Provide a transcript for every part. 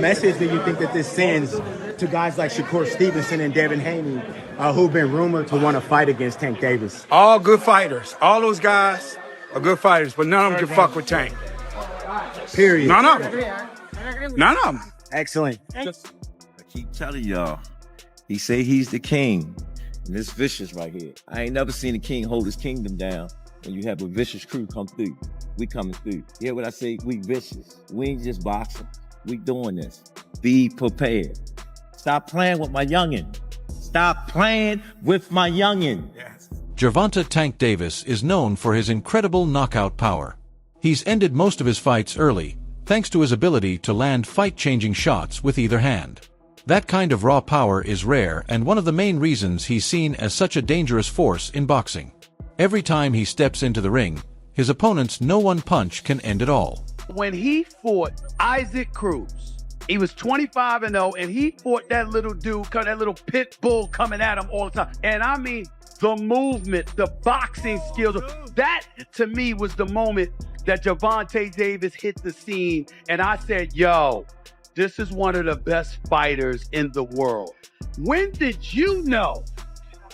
message do you think that this sends to guys like Shakur Stevenson and Devin Haney, who've been rumored to want to fight against Tank Davis? All good fighters. All those guys are good fighters, but none of them can fuck with Tank. Period. None of them. None of them. Excellent. I keep telling y'all, he say he's the king. And this Vicious right here. I ain't never seen a king hold his kingdom down when you have a vicious crew come through. We coming through. Hear what I say? We vicious. We ain't just boxing. We doing this. Be prepared. Stop playing with my youngin'. Stop playing with my youngin'. Yes. Gervonta "Tank" Davis is known for his incredible knockout power. He's ended most of his fights early, thanks to his ability to land fight-changing shots with either hand. That kind of raw power is rare and one of the main reasons he's seen as such a dangerous force in boxing. Every time he steps into the ring, his opponent's no one punch can end it all. When he fought Isaac Cruz, he was 25-0, and he fought that little dude, that little pit bull coming at him all the time. And I mean, the movement, the boxing skills, that to me was the moment that Gervonta Davis hit the scene. And I said, yo, this is one of the best fighters in the world. When did you know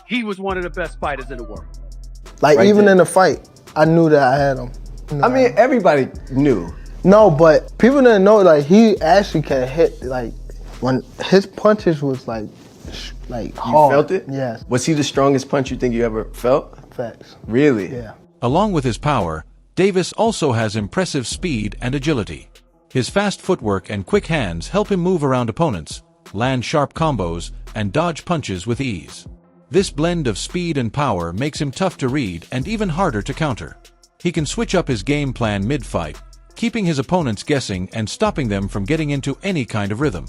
he was one of the best fighters in the world? Like, Right even there. in the fight, I knew that I had him. I mean, everybody knew. No, but people didn't know, like, he actually can hit, like, when his punches was, like You hard. felt it? Yes. Was he the strongest punch you think you ever felt? Facts. Really? Yeah. Along with his power, Davis also has impressive speed and agility. His fast footwork and quick hands help him move around opponents, land sharp combos, and dodge punches with ease. This blend of speed and power makes him tough to read and even harder to counter. He can switch up his game plan mid-fight, keeping his opponents guessing and stopping them from getting into any kind of rhythm.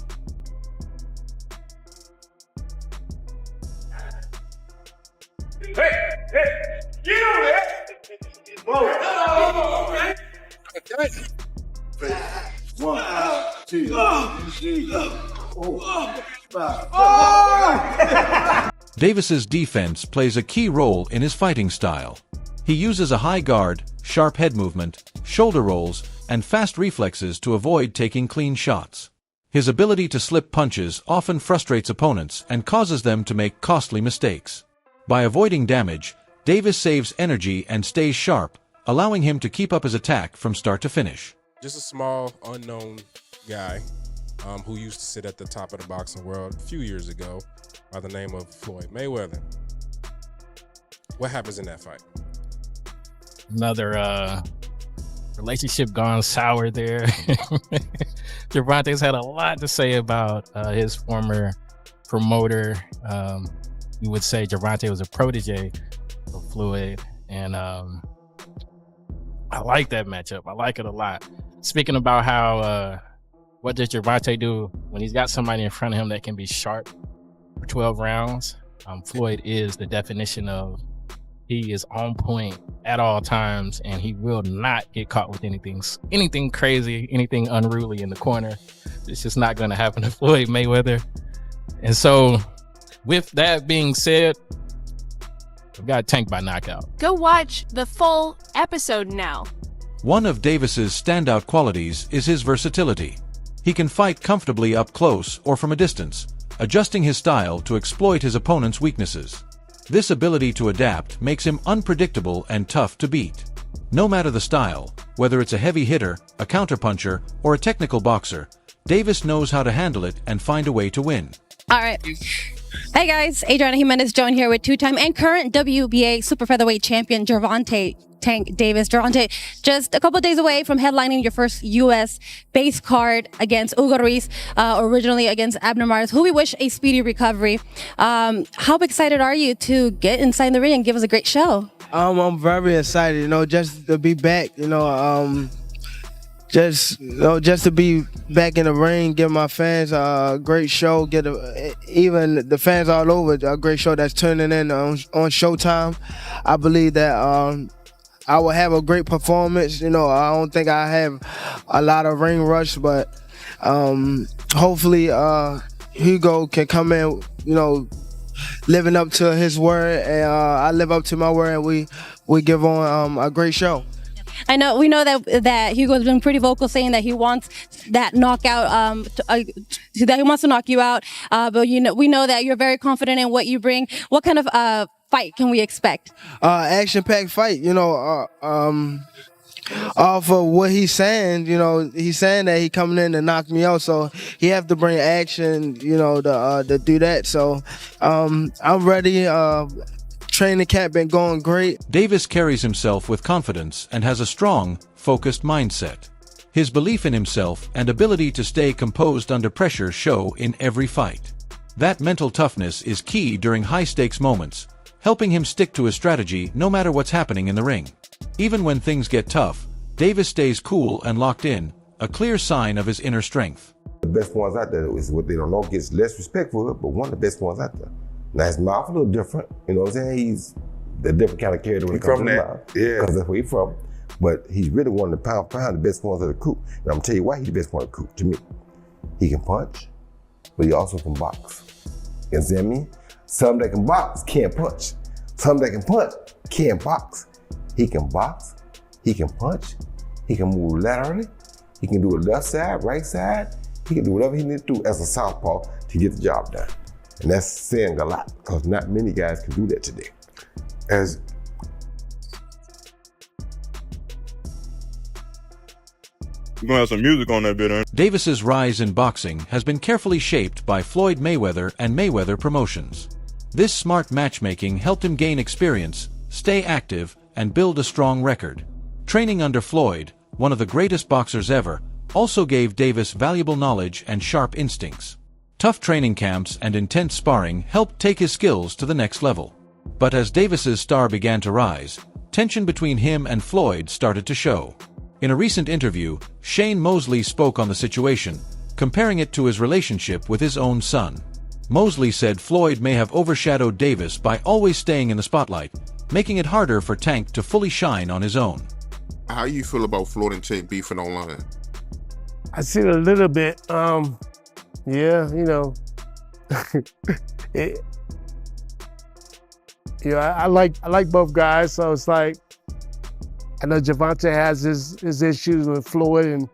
Davis's defense plays a key role in his fighting style. He uses a high guard, sharp head movement, shoulder rolls, and fast reflexes to avoid taking clean shots. His ability to slip punches often frustrates opponents and causes them to make costly mistakes. By avoiding damage, Davis saves energy and stays sharp, allowing him to keep up his attack from start to finish. Just a small, unknown guy who used to sit at the top of the boxing world a few years ago by the name of Floyd Mayweather. What happens in that fight? Another relationship gone sour there. Gervonta's had a lot to say about his former promoter. You would say Gervonta was a protege of Floyd, and I like that matchup. I like it a lot. Speaking about how what does Gervonta do when he's got somebody in front of him that can be sharp for 12 rounds? Floyd is the definition of he is on point at all times, and he will not get caught with anything crazy, anything unruly in the corner. It's just not going to happen to Floyd Mayweather. And so, with that being said, I've got Tank by knockout. Go watch the full episode now. One of Davis's standout qualities is his versatility. He can fight comfortably up close or from a distance, adjusting his style to exploit his opponent's weaknesses. This ability to adapt makes him unpredictable and tough to beat. No matter the style, whether it's a heavy hitter, a counterpuncher, or a technical boxer, Davis knows how to handle it and find a way to win. All right. Hey guys, Adriana Jimenez joined here with two-time and current WBA super featherweight champion Gervonta "Tank" Davis. Gervonta, just a couple of days away from headlining your first U.S. base card against Hugo Ruiz, originally against Abner Mares, who we wish a speedy recovery. How excited are you to get inside the ring and give us a great show? I'm very excited, just to be back, just to be back in the ring, give my fans a great show, even the fans all over a great show that's turning in on Showtime. I believe that I will have a great performance. I don't think I have a lot of ring rush, but hopefully Hugo can come in, living up to his word, and I live up to my word, and we give on a great show. We know that Hugo's been pretty vocal saying that he wants that knockout, that he wants to knock you out. But we know that you're very confident in what you bring. What kind of fight can we expect? Action-packed fight. Off of what he's saying, he's saying that he coming in to knock me out, so he have to bring action, to do that. So I'm ready. Training camp been going great. Davis carries himself with confidence and has a strong, focused mindset. His belief in himself and ability to stay composed under pressure show in every fight. That mental toughness is key during high-stakes moments, helping him stick to his strategy no matter what's happening in the ring. Even when things get tough, Davis stays cool and locked in, a clear sign of his inner strength. The best ones out there is what they don't know, gets less respect for it, but one of the best ones out there. Now his mouth a little different, you know what I'm saying? He's a different kind of character when it comes to the mouth. Yeah. Because that's where he's from. But he's really one of the pound for pound, the best ones of the coup. And I'm gonna tell you why he's the best one of the coup, to me. He can punch, but he also can box. You understand me? Some that can box can't punch. Some that can punch can't box. He can box, he can punch, he can move laterally, he can do it left side, right side, he can do whatever he needs to do as a southpaw to get the job done. And that's saying a lot, because not many guys can do that today. We're gonna have some music on that bit, huh? Davis's rise in boxing has been carefully shaped by Floyd Mayweather and Mayweather Promotions. This smart matchmaking helped him gain experience, stay active, and build a strong record. Training under Floyd, one of the greatest boxers ever, also gave Davis valuable knowledge and sharp instincts. Tough training camps and intense sparring helped take his skills to the next level. But as Davis's star began to rise, tension between him and Floyd started to show. In a recent interview, Shane Mosley spoke on the situation, comparing it to his relationship with his own son. Mosley said Floyd may have overshadowed Davis by always staying in the spotlight, making it harder for Tank to fully shine on his own. How you feel about Floyd and Tank beefing online? I see it a little bit. Yeah, I like both guys, so it's like, I know Gervonta has his issues with Floyd, and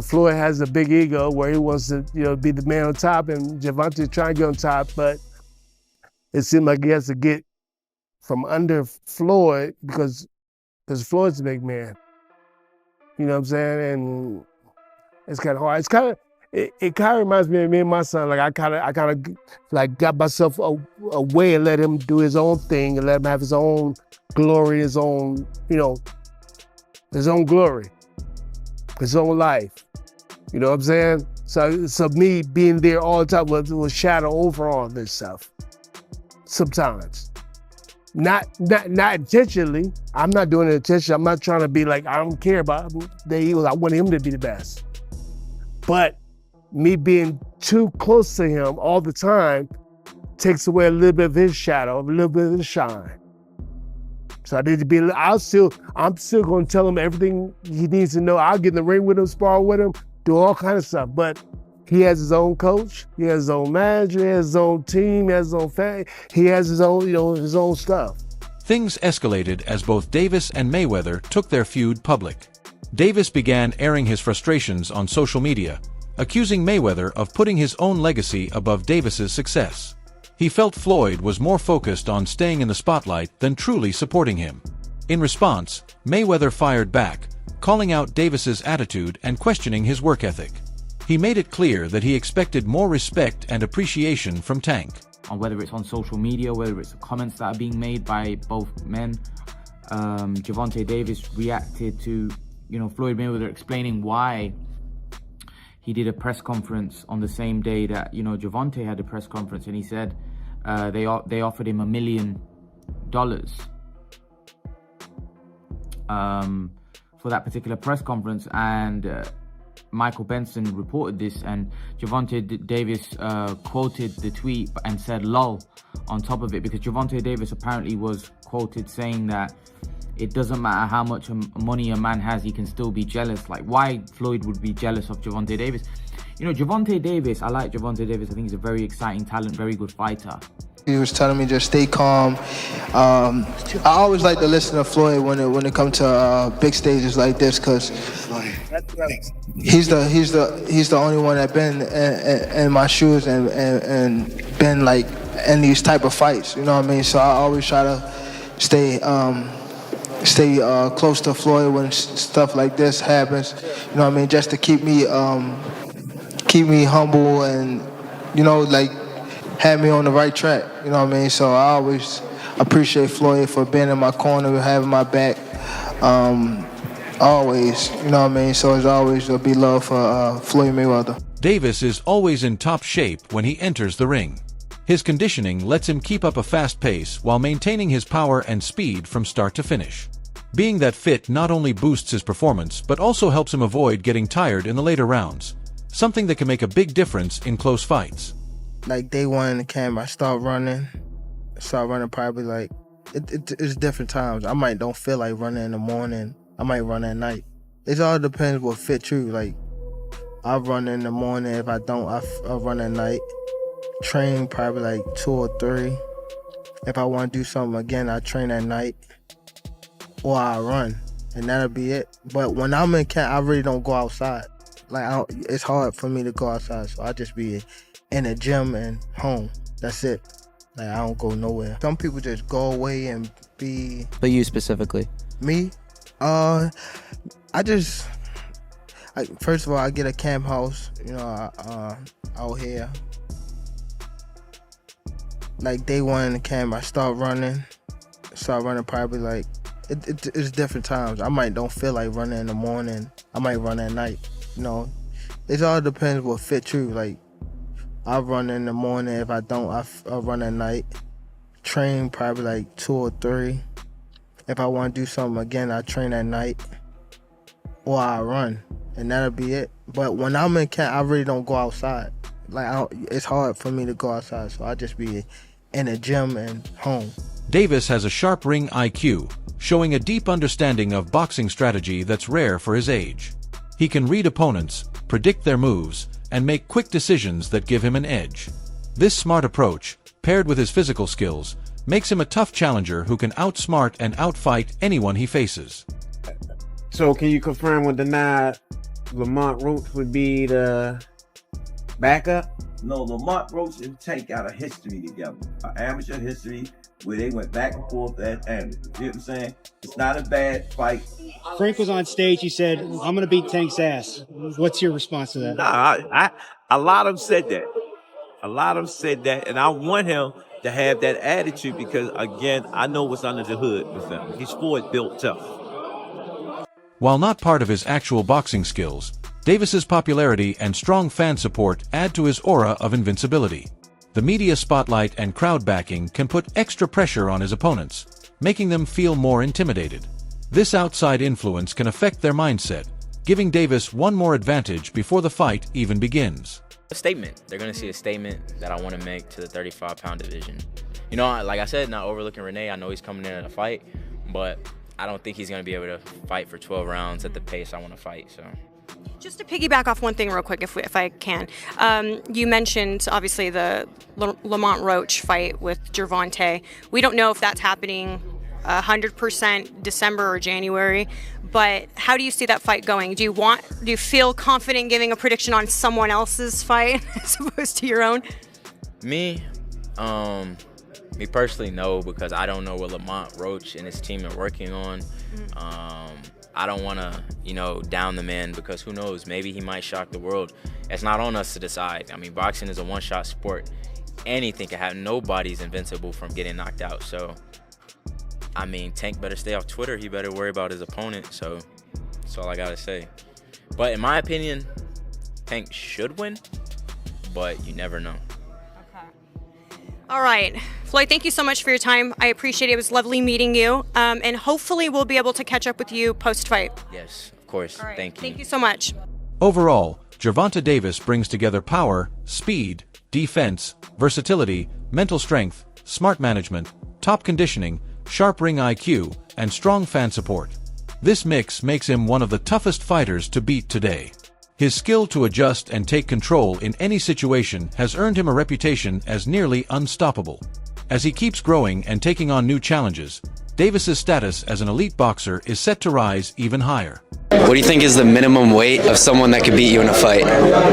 Floyd has a big ego where he wants to be the man on top, and Gervonta trying to get on top, but it seems like he has to get from under Floyd because Floyd's a big man. You know what I'm saying? And it's kind of hard. It kind of reminds me of me and my son. Like I kind of like got myself away and let him do his own thing and let him have his own glory, his own, his own glory, his own life. You know what I'm saying? So me being there all the time will shadow over all this stuff. Sometimes. Not intentionally. I'm not doing it intentionally. I'm not trying to be like, I don't care about him. I want him to be the best. But me being too close to him all the time takes away a little bit of his shadow, a little bit of his shine. So I need to be, I'm still gonna tell him everything he needs to know. I'll get in the ring with him, spar with him, do all kinds of stuff. But he has his own coach, he has his own manager, he has his own team, he has his own family, he has his own, his own stuff. Things escalated as both Davis and Mayweather took their feud public. Davis began airing his frustrations on social media, accusing Mayweather of putting his own legacy above Davis's success. He felt Floyd was more focused on staying in the spotlight than truly supporting him. In response, Mayweather fired back, calling out Davis's attitude and questioning his work ethic. He made it clear that he expected more respect and appreciation from Tank. Whether it's on social media, whether it's the comments that are being made by both men, Gervonta Davis reacted to, Floyd Mayweather explaining why he did a press conference on the same day that, Gervonta had a press conference, and he said they offered him $1 million for that particular press conference, and Michael Benson reported this, and Gervonta Davis quoted the tweet and said "lol" on top of it, because Gervonta Davis apparently was quoted saying that it doesn't matter how much money a man has, he can still be jealous. Like, why Floyd would be jealous of Gervonta Davis? Gervonta Davis, I like Gervonta Davis. I think he's a very exciting talent, very good fighter. He was telling me just stay calm. I always like to listen to Floyd when it comes to big stages like this, because he's the only one that been in my shoes and been like in these type of fights. You know what I mean? So I always try to stay close to Floyd when stuff like this happens. You know what I mean? Just to keep me humble and, you know, like, have me on the right track. You know what I mean? So I always appreciate Floyd for being in my corner, having my back. Always, you know what I mean? So it's always a big love for Floyd Mayweather. Davis is always in top shape when he enters the ring. His conditioning lets him keep up a fast pace while maintaining his power and speed from start to finish. Being that fit not only boosts his performance, but also helps him avoid getting tired in the later rounds, something that can make a big difference in close fights. Like day one in the camp, I start running probably like, it's different times. I might don't feel like running in the morning. I might run at night. It all depends what fit you. Like, I run in the morning. If I don't, I'll run at night. Train probably like 2 or 3. If I want to do something again, I train at night. Or I run. And that'll be it. But when I'm in camp, I really don't go outside. Like, it's hard for me to go outside. So I just be in the gym and home. That's it. Like, I don't go nowhere. Some people just go away and be... But you specifically? Me? First of all, I get a camp house, you know, out here. Like day one in the camp, I start running probably like, it's different times. I might don't feel like running in the morning. I might run at night, you know. It all depends what fit you. Like, I run in the morning. If I don't, I'll run at night. Train probably like 2 or 3. If I want to do something again, I train at night. Or I run. And that'll be it. But when I'm in camp, I really don't go outside. Like, it's hard for me to go outside. So I just be in the gym and home. Davis has a sharp ring IQ, showing a deep understanding of boxing strategy that's rare for his age. He can read opponents, predict their moves, and make quick decisions that give him an edge. This smart approach, paired with his physical skills, makes him a tough challenger who can outsmart and outfight anyone he faces. So can you confirm or deny Lamont Roach would be the backup? No, Lamont Roach and Tank got a history together, an amateur history where they went back and forth as amateurs. You know what I'm saying? It's not a bad fight. Frank was on stage. He said, "I'm going to beat Tank's ass." What's your response to that? Nah, a lot of them said that. A lot of them said that, and I want him to have that attitude because, again, I know what's under the hood with him. He's forward built tough. While not part of his actual boxing skills, Davis's popularity and strong fan support add to his aura of invincibility. The media spotlight and crowd backing can put extra pressure on his opponents, making them feel more intimidated. This outside influence can affect their mindset, giving Davis one more advantage before the fight even begins. A statement. They're going to see a statement that I want to make to the 35-pound division. You know, like I said, not overlooking Renee. I know he's coming in at a fight, but I don't think he's going to be able to fight for 12 rounds at the pace I want to fight. So, just to piggyback off one thing real quick, if I can. You mentioned, obviously, the Lamont Roach fight with Gervonta. We don't know if that's happening 100% December or January, but how do you see that fight going? Do you feel confident giving a prediction on someone else's fight as opposed to your own? Me personally, no, because I don't know what Lamont Roach and his team are working on. I don't want to, down the man because who knows, maybe he might shock the world. It's not on us to decide. I mean, boxing is a one-shot sport. Anything can happen. Nobody's invincible from getting knocked out. So, I mean, Tank better stay off Twitter. He better worry about his opponent. So, that's all I got to say. But in my opinion, Tank should win, but you never know. All right. Floyd, thank you so much for your time. I appreciate it. It was lovely meeting you. And hopefully we'll be able to catch up with you post-fight. Yes, of course. All right. Thank you. Thank you so much. Overall, Gervonta Davis brings together power, speed, defense, versatility, mental strength, smart management, top conditioning, sharp ring IQ, and strong fan support. This mix makes him one of the toughest fighters to beat today. His skill to adjust and take control in any situation has earned him a reputation as nearly unstoppable. As he keeps growing and taking on new challenges, Davis's status as an elite boxer is set to rise even higher. What do you think is the minimum weight of someone that could beat you in a fight?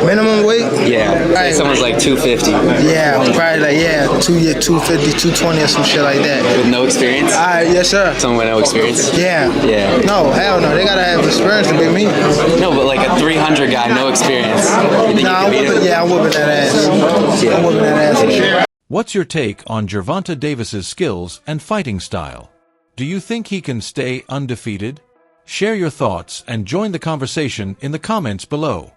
Minimum weight? Yeah. Say someone's like 250. Yeah, probably like 250, 220 or some shit like that. With no experience? Yes, sir. Someone with no experience? Yeah. Yeah. No, hell no. They gotta have experience to beat me. No, but like a 300 guy, no experience. You think I'm whooping that ass. Yeah. I'm whooping that ass for sure. What's your take on Gervonta Davis's skills and fighting style? Do you think he can stay undefeated? Share your thoughts and join the conversation in the comments below.